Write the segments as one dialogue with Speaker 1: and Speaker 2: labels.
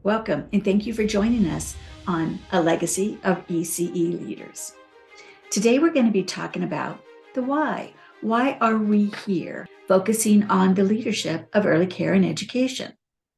Speaker 1: Welcome, and thank you for joining us on A Legacy of ECE Leaders. Today, we're going to be talking about the why. Why are we here? Focusing on the leadership of early care and education.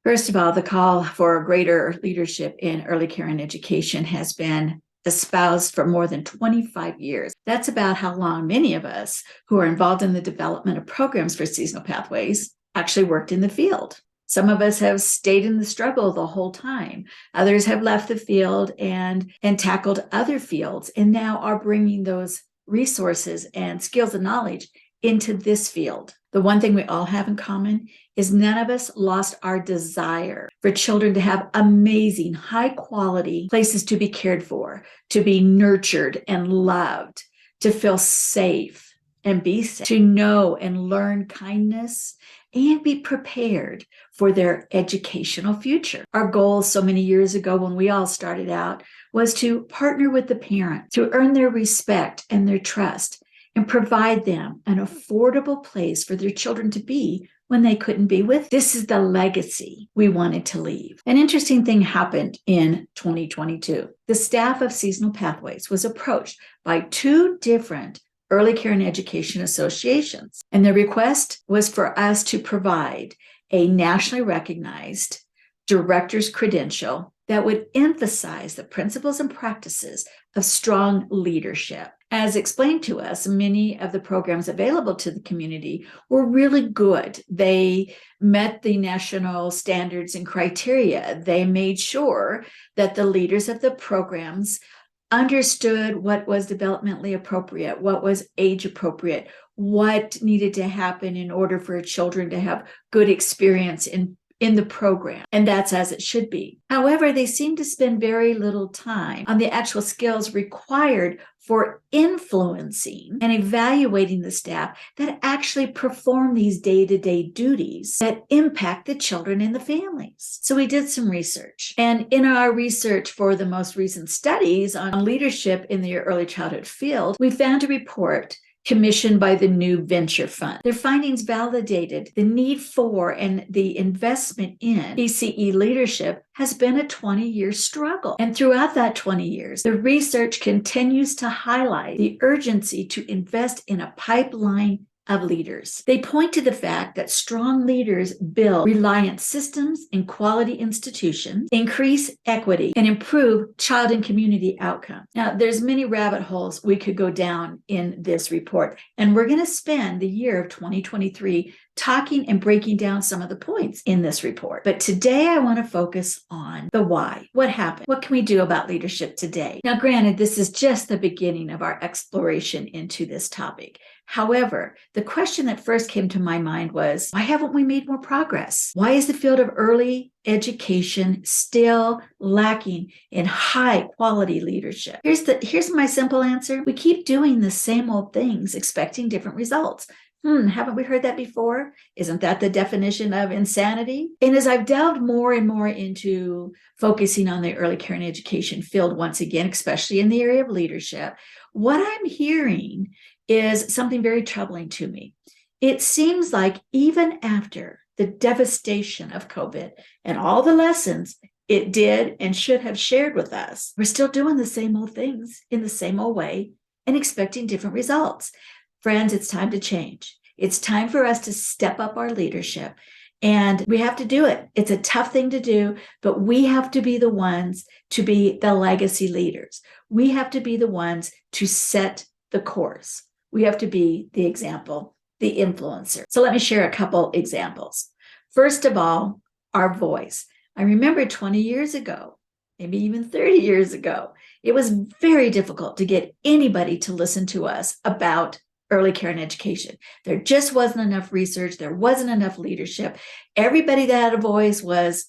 Speaker 1: First of all, the call for greater leadership in early care and education has been espoused for more than 25 years. That's about how long many of us who are involved in the development of programs for seasonal pathways actually worked in the field. Some of us have stayed in the struggle the whole time. Others have left the field and tackled other fields and now are bringing those resources and skills and knowledge into this field. The one thing we all have in common is none of us lost our desire for children to have amazing, high quality places to be cared for, to be nurtured and loved, to feel safe and be safe, to know and learn kindness and be prepared for their educational future. Our goal so many years ago when we all started out was to partner with the parent to earn their respect and their trust and provide them an affordable place for their children to be when they couldn't be with. This is the legacy we wanted to leave. An interesting thing happened in 2022. The staff of Seasonal Pathways was approached by two different early care and education associations, and their request was for us to provide a nationally recognized director's credential that would emphasize the principles and practices of strong leadership. As explained to us, many of the programs available to the community were really good. They met the national standards and criteria. They made sure that the leaders of the programs understood what was developmentally appropriate, what was age appropriate, what needed to happen in order for children to have good experience in the program. And that's as it should be. However, they seem to spend very little time on the actual skills required for influencing and evaluating the staff that actually perform these day-to-day duties that impact the children and the families. So we did some research. And in our research for the most recent studies on leadership in the early childhood field, we found a report commissioned by the New Venture Fund. Their findings validated the need for and the investment in ECE leadership has been a 20-year struggle. And throughout that 20 years, the research continues to highlight the urgency to invest in a pipeline of leaders. They point to the fact that strong leaders build reliant systems and quality institutions, increase equity, and improve child and community outcomes. Now, there's many rabbit holes we could go down in this report, and we're going to spend the year of 2023 talking and breaking down some of the points in this report. But today I want to focus on the why. What happened? What can we do about leadership today? Now, granted, this is just the beginning of our exploration into this topic. However, the question that first came to my mind was, why haven't we made more progress? Why is the field of early education still lacking in high quality leadership? Here's my simple answer. We keep doing the same old things, expecting different results. Haven't we heard that before? Isn't that the definition of insanity? And as I've delved more and more into focusing on the early care and education field once again, especially in the area of leadership, what I'm hearing is something very troubling to me. It seems like even after the devastation of COVID and all the lessons it did and should have shared with us, we're still doing the same old things in the same old way and expecting different results. Friends, it's time to change. It's time for us to step up our leadership, and we have to do it. It's a tough thing to do, but we have to be the ones to be the legacy leaders. We have to be the ones to set the course. We have to be the example, the influencer. So let me share a couple examples. First of all, our voice. I remember 20 years ago, maybe even 30 years ago, it was very difficult to get anybody to listen to us about early care and education. There just wasn't enough research. There wasn't enough leadership. Everybody that had a voice was,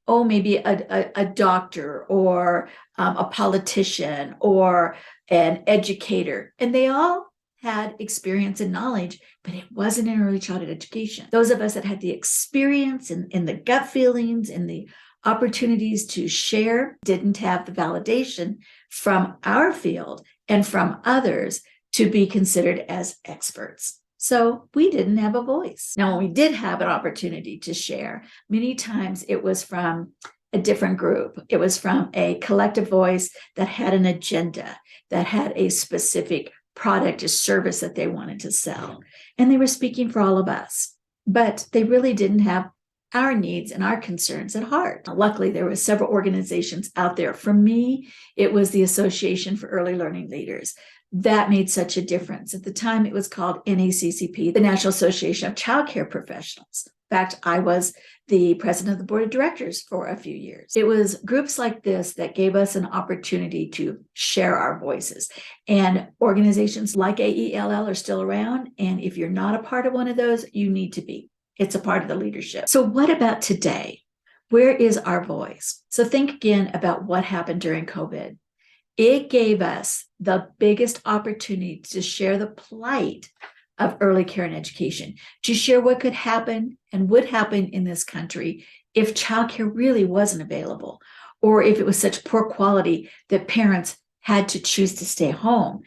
Speaker 1: maybe a doctor or a politician or an educator. And they all had experience and knowledge, but it wasn't in early childhood education. Those of us that had the experience and the gut feelings and the opportunities to share didn't have the validation from our field and from others to be considered as experts. So we didn't have a voice. Now, when we did have an opportunity to share, many times it was from a different group. It was from a collective voice that had an agenda, that had a specific product or service that they wanted to sell. And they were speaking for all of us, but they really didn't have our needs and our concerns at heart. Luckily, there were several organizations out there. For me, it was the Association for Early Learning Leaders. That made such a difference. At the time, it was called NACCP, the National Association of Child Care Professionals. In fact, I was the president of the board of directors for a few years. It was groups like this that gave us an opportunity to share our voices. And organizations like AELL are still around. And if you're not a part of one of those, you need to be. It's a part of the leadership. So what about today? Where is our voice? So think again about what happened during COVID. It gave us the biggest opportunity to share the plight of early care and education, to share what could happen and would happen in this country if childcare really wasn't available, or if it was such poor quality that parents had to choose to stay home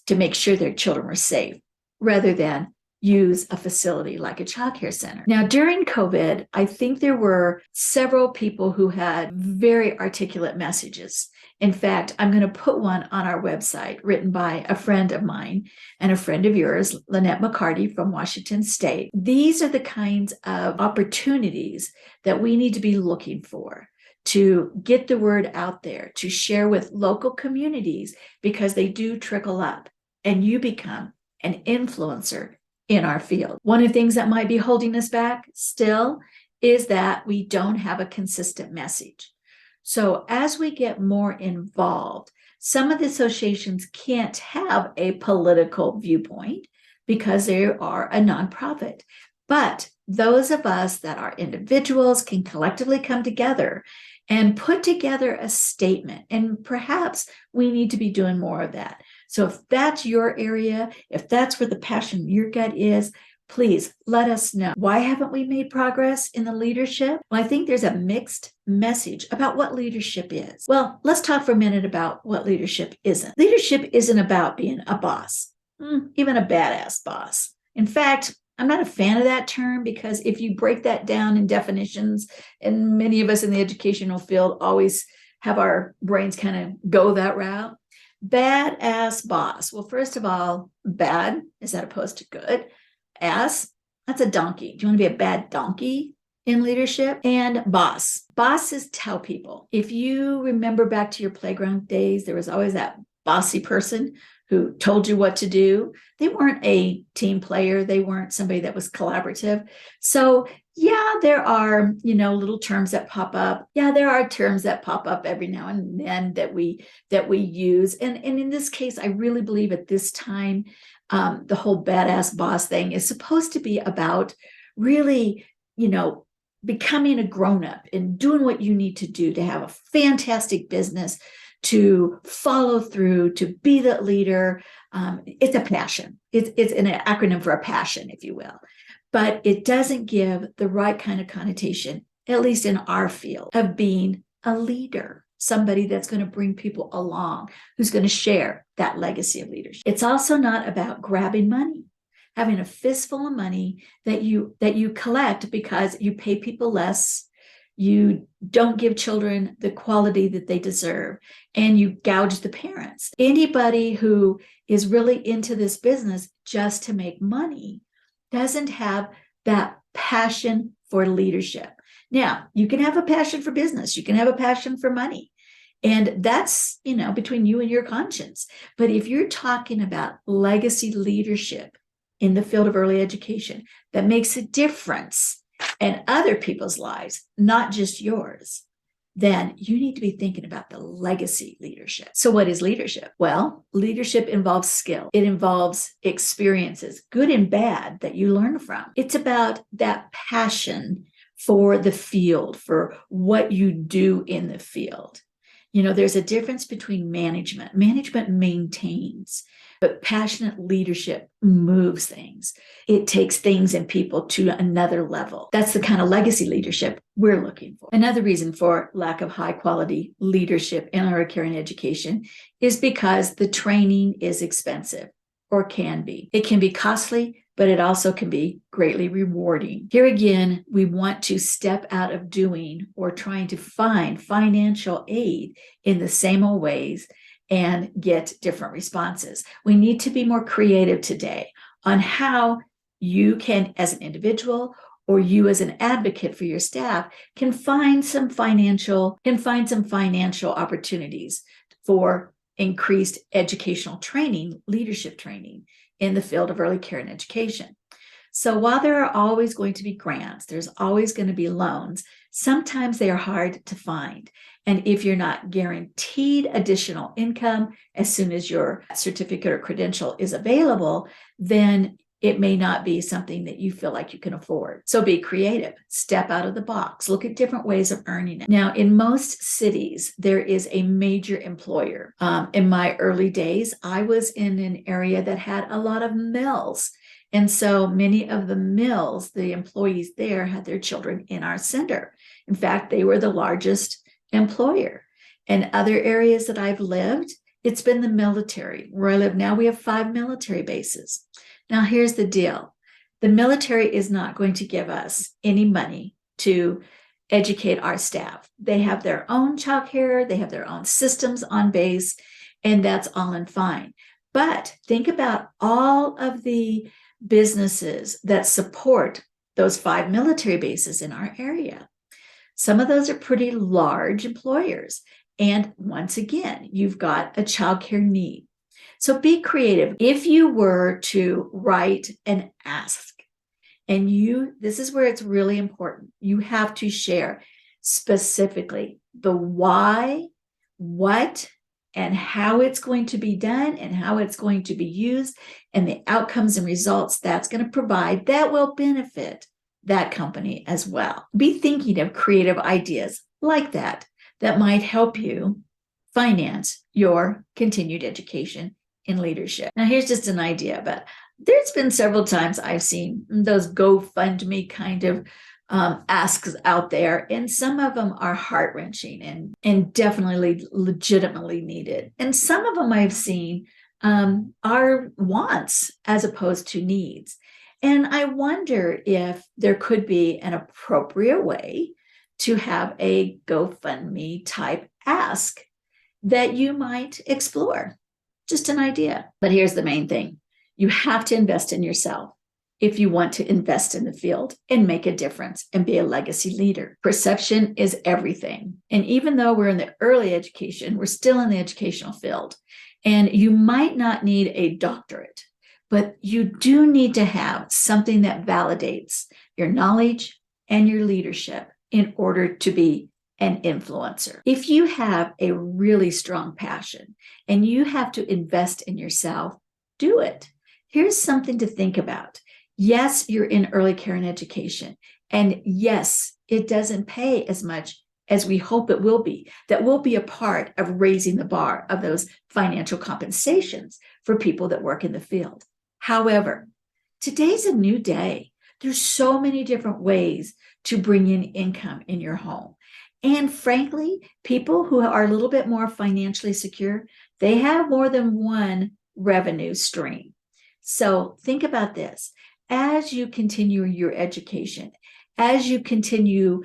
Speaker 1: to make sure their children were safe, rather than use a facility like a childcare center. Now, during COVID, I think there were several people who had very articulate messages. In fact, I'm going to put one on our website written by a friend of mine and a friend of yours, Lynette McCarty from Washington State. These are the kinds of opportunities that we need to be looking for to get the word out there, to share with local communities, because they do trickle up and you become an influencer in our field. One of the things that might be holding us back still is that we don't have a consistent message. So as we get more involved, some of the associations can't have a political viewpoint because they are a nonprofit. But those of us that are individuals can collectively come together and put together a statement. And perhaps we need to be doing more of that. So if that's your area, if that's where the passion in your gut is, please let us know. Why haven't we made progress in the leadership? Well, I think there's a mixed message about what leadership is. Well, let's talk for a minute about what leadership isn't. Leadership isn't about being a boss, even a badass boss. In fact, I'm not a fan of that term, because if you break that down in definitions, and many of us in the educational field always have our brains kind of go that route. Badass boss. Well, first of all, bad is that opposed to good. Ass, that's a donkey. Do you want to be a bad donkey in leadership? And boss. Bosses tell people. If you remember back to your playground days, there was always that bossy person who told you what to do. They weren't a team player. They weren't somebody that was collaborative. So yeah, there are, little terms that pop up. Yeah, there are terms that pop up every now and then that we use. And in this case, I really believe at this time, the whole badass boss thing is supposed to be about really, becoming a grown-up and doing what you need to do to have a fantastic business, to follow through, to be the leader. It's a passion. It's an acronym for a passion, if you will. But it doesn't give the right kind of connotation, at least in our field, of being a leader, somebody that's going to bring people along, who's going to share that legacy of leadership. It's also not about grabbing money, having a fistful of money that you collect because you pay people less, you don't give children the quality that they deserve, and you gouge the parents. Anybody who is really into this business just to make money doesn't have that passion for leadership. Now, you can have a passion for business, you can have a passion for money, and that's, between you and your conscience. But if you're talking about legacy leadership in the field of early education that makes a difference in other people's lives, not just yours, then you need to be thinking about the legacy leadership. So what is leadership? Well, leadership involves skill. It involves experiences, good and bad, that you learn from. It's about that passion for the field, for what you do in the field. There's a difference between management. Management maintains, but passionate leadership moves things. It takes things and people to another level. That's the kind of legacy leadership we're looking for. Another reason for lack of high quality leadership in early care and education is because the training is expensive, or can be. It can be costly but it also can be greatly rewarding. Here again, we want to step out of doing or trying to find financial aid in the same old ways and get different responses. We need to be more creative today on how you can, as an individual or you as an advocate for your staff, can find some financial opportunities for increased educational training, leadership training in the field of early care and education. So while there are always going to be grants, there's always going to be loans, sometimes they are hard to find. And if you're not guaranteed additional income as soon as your certificate or credential is available, then it may not be something that you feel like you can afford. So be creative, step out of the box, look at different ways of earning it. Now, in most cities, there is a major employer. In my early days, I was in an area that had a lot of mills. And so many of the mills, the employees there had their children in our center. In fact, they were the largest employer. In other areas that I've lived, it's been the military. Where I live now, we have 5 military bases. Now, here's the deal. The military is not going to give us any money to educate our staff. They have their own childcare, they have their own systems on base, and that's all in fine. But think about all of the businesses that support those 5 military bases in our area. Some of those are pretty large employers. And once again, you've got a childcare need. So be creative. If you were to write an ask, and this is where it's really important, you have to share specifically the why, what, and how it's going to be done and how it's going to be used and the outcomes and results that's going to provide that will benefit that company as well. Be thinking of creative ideas like that might help you finance your continued education in leadership. Now, here's just an idea, but there's been several times I've seen those GoFundMe kind of asks out there, and some of them are heart-wrenching and definitely legitimately needed. And some of them I've seen are wants as opposed to needs. And I wonder if there could be an appropriate way to have a GoFundMe type ask that you might explore. Just an idea. But here's the main thing. You have to invest in yourself if you want to invest in the field and make a difference and be a legacy leader. Perception is everything. And even though we're in the early education, we're still in the educational field. And you might not need a doctorate, but you do need to have something that validates your knowledge and your leadership in order to be an influencer. If you have a really strong passion and you have to invest in yourself, do it. Here's something to think about. Yes, you're in early care and education. And yes, it doesn't pay as much as we hope it will be. That will be a part of raising the bar of those financial compensations for people that work in the field. However, today's a new day. There's so many different ways to bring in income in your home. And frankly, people who are a little bit more financially secure, they have more than one revenue stream. So think about this. As you continue your education, as you continue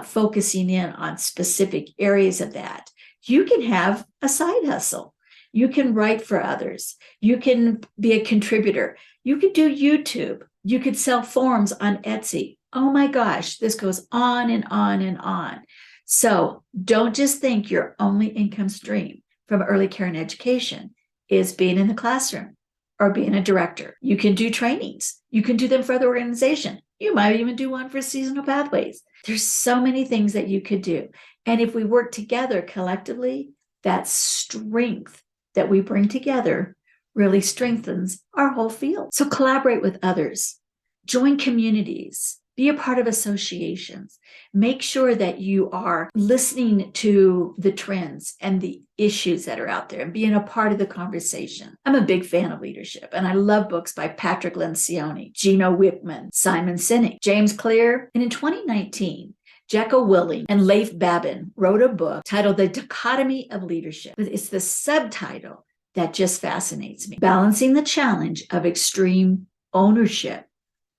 Speaker 1: focusing in on specific areas of that, you can have a side hustle. You can write for others. You can be a contributor. You could do YouTube. You could sell forms on Etsy. Oh my gosh, this goes on and on and on. So don't just think your only income stream from early care and education is being in the classroom or being a director. You can do trainings. You can do them for other organizations. You might even do one for Seasonal Pathways. There's so many things that you could do. And if we work together collectively, that strength that we bring together really strengthens our whole field. So collaborate with others, join communities, be a part of associations. Make sure that you are listening to the trends and the issues that are out there and being a part of the conversation. I'm a big fan of leadership, and I love books by Patrick Lencioni, Gino Wickman, Simon Sinek, James Clear. And in 2019, Jocko Willink and Leif Babin wrote a book titled The Dichotomy of Leadership. It's the subtitle that just fascinates me. Balancing the challenge of extreme ownership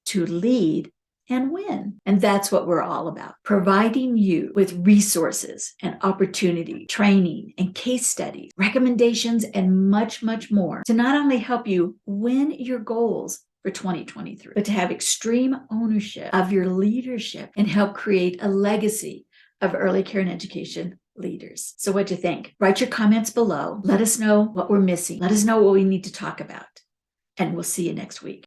Speaker 1: to lead and win. And that's what we're all about, providing you with resources and opportunity, training and case studies, recommendations, and much, much more to not only help you win your goals for 2023, but to have extreme ownership of your leadership and help create a legacy of early care and education leaders. So what'd you think? Write your comments below. Let us know what we're missing. Let us know what we need to talk about. And we'll see you next week.